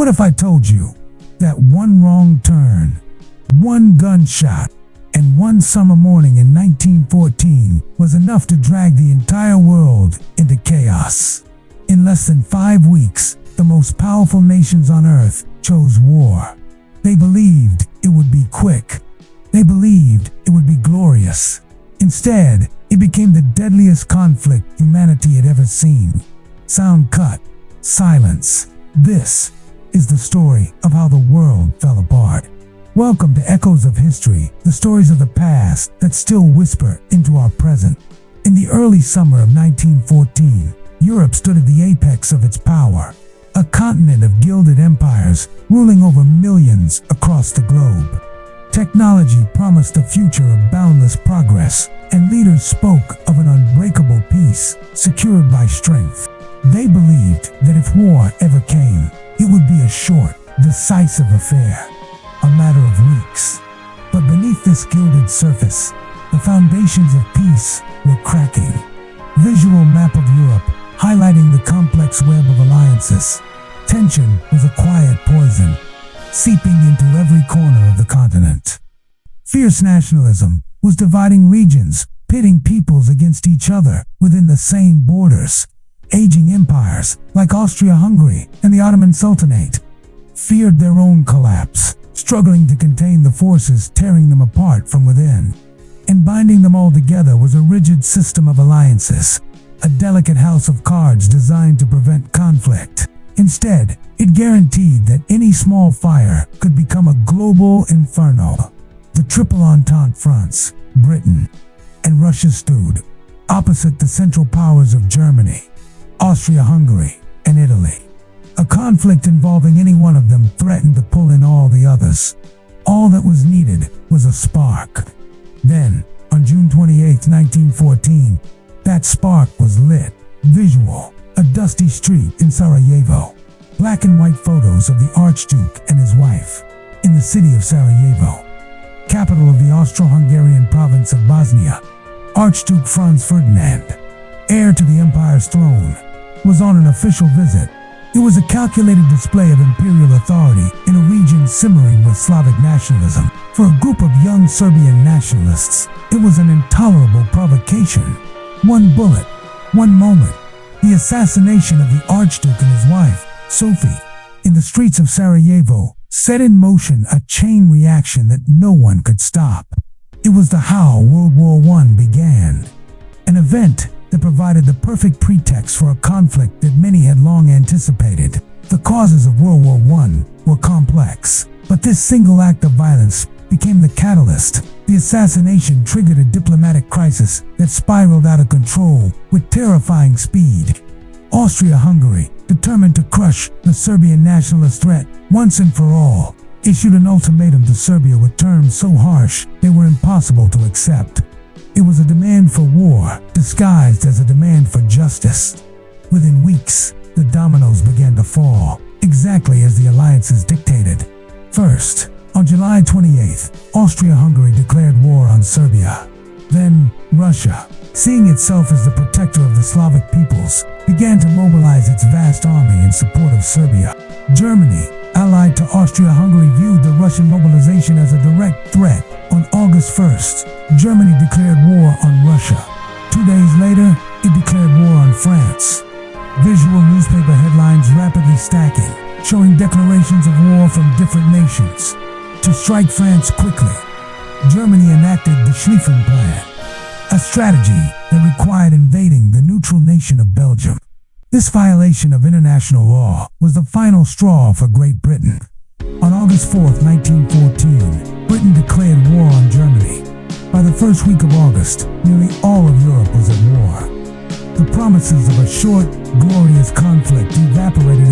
What if I told you that one wrong turn, one gunshot, and one summer morning in 1914 was enough to drag the entire world into chaos? In less than 5 weeks, the most powerful nations on Earth chose war. They believed it would be quick. They believed it would be glorious. Instead, it became the deadliest conflict humanity had ever seen. Sound cut. Silence. This is the story of how the world fell apart. Welcome to Echoes of History, the stories of the past that still whisper into our present. In the early summer of 1914, Europe stood at the apex of its power, a continent of gilded empires ruling over millions across the globe. Technology promised a future of boundless progress, and leaders spoke of an unbreakable peace secured by strength. They believed that if war ever came, it would be a short, decisive affair, a matter of weeks. But beneath this gilded surface, the foundations of peace were cracking. Visual map of Europe highlighting the complex web of alliances. Tension was a quiet poison, seeping into every corner of the continent. Fierce nationalism was dividing regions, pitting peoples against each other within the same borders. Aging empires like Austria-Hungary and the Ottoman Sultanate feared their own collapse, struggling to contain the forces tearing them apart from within. And binding them all together was a rigid system of alliances, a delicate house of cards designed to prevent conflict. Instead, it guaranteed that any small fire could become a global inferno. The Triple Entente fronts, Britain and Russia, stood opposite the central powers of Germany, Austria-Hungary, and Italy. A conflict involving any one of them threatened to pull in all the others. All that was needed was a spark. Then, on June 28, 1914, that spark was lit. Visual. A dusty street in Sarajevo. Black and white photos of the Archduke and his wife in the city of Sarajevo, capital of the Austro-Hungarian province of Bosnia. Archduke Franz Ferdinand, heir to the empire's throne, was on an official visit. It was a calculated display of imperial authority in a region simmering with Slavic nationalism. For a group of young Serbian nationalists, it was an intolerable provocation. One bullet, one moment, the assassination of the Archduke and his wife, Sophie, in the streets of Sarajevo, set in motion a chain reaction that no one could stop. It was the how World War I began, an event that provided the perfect pretext for a conflict that many had long anticipated. The causes of World War I were complex, but this single act of violence became the catalyst. The assassination triggered a diplomatic crisis that spiraled out of control with terrifying speed. Austria-Hungary, determined to crush the Serbian nationalist threat once and for all, issued an ultimatum to Serbia with terms so harsh they were impossible to accept. It was a demand for war, disguised as a demand for justice. Within weeks, the dominoes began to fall, exactly as the alliances dictated. First, on July 28th, Austria-Hungary declared war on Serbia. Then, Russia, seeing itself as the protector of the Slavic peoples, began to mobilize its vast army in support of Serbia. Germany, allied to Austria-Hungary, viewed the Russian mobilization as a direct threat. On August 1st, Germany declared war on Russia. 2 days later, it declared war on France. Visual newspaper headlines rapidly stacking, showing declarations of war from different nations. To strike France quickly, Germany enacted the Schlieffen Plan, a strategy that required invading the neutral nation of Belgium. This violation of international law was the final straw for Great Britain. On August 4, 1914, Britain declared war on Germany. By the first week of August, nearly all of Europe was at war. The promises of a short, glorious conflict evaporated